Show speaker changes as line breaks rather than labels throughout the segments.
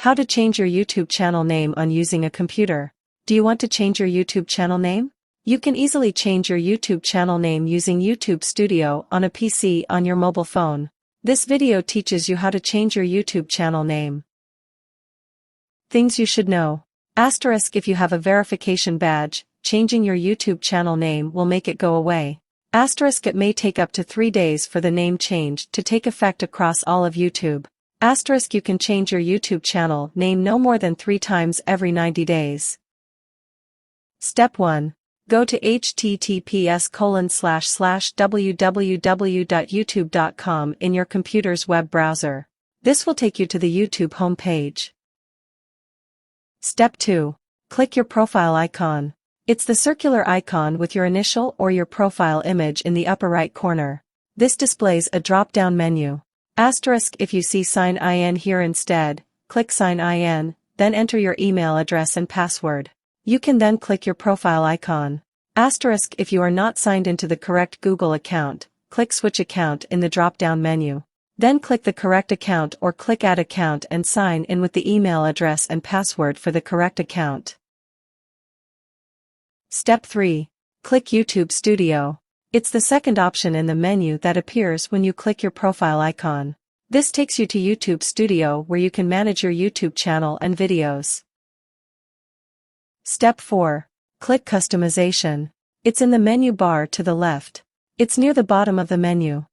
How to change your YouTube channel name on using a computer. Do you want to change your YouTube channel name? You can easily change your YouTube channel name using YouTube Studio on a PC on your mobile phone. This video teaches you how to change your YouTube channel name. Things you should know. Asterisk: if you have a verification badge, changing your YouTube channel name will make it go away. Asterisk: it may take up to 3 days for the name change to take effect across all of YouTube. Asterisk: you can change your YouTube channel name no more than 3 times every 90 days. Step 1. Go to https://www.youtube.com in your computer's web browser. This will take you to the YouTube home page. Step 2. Click your profile icon. It's the circular icon with your initial or your profile image in the upper right corner. This displays a drop-down menu. Asterisk: if you see sign in here instead, click sign in, then enter your email address and password. You can then click your profile icon. Asterisk: if you are not signed into the correct Google account, click switch account in the drop-down menu. Then click the correct account or click add account and sign in with the email address and password for the correct account. Step 3. Click YouTube Studio. It's the second option in the menu that appears when you click your profile icon. This takes you to YouTube Studio where you can manage your YouTube channel and videos. Step 4. Click Customization. It's in the menu bar to the left. It's near the bottom of the menu.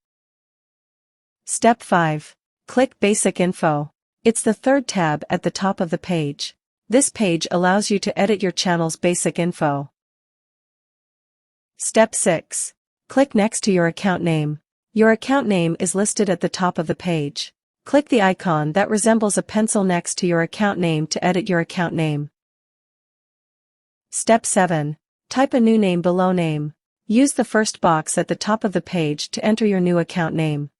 Step 5. Click Basic Info. It's the third tab at the top of the page. This page allows you to edit your channel's basic info. Step 6. Click next to your account name. Your account name is listed at the top of the page. Click the icon that resembles a pencil next to your account name to edit your account name. Step 7. Type a new name below name. Use the first box at the top of the page to enter your new account name.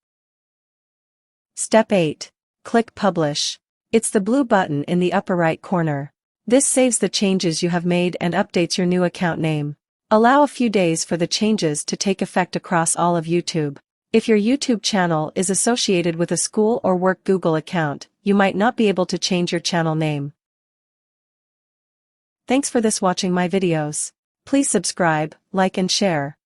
Step 8. Click Publish. It's the blue button in the upper right corner. This saves the changes you have made and updates your new account name. Allow a few days for the changes to take effect across all of YouTube. If your YouTube channel is associated with a school or work Google account, you might not be able to change your channel name. Thanks for watching my videos. Please subscribe, like and share.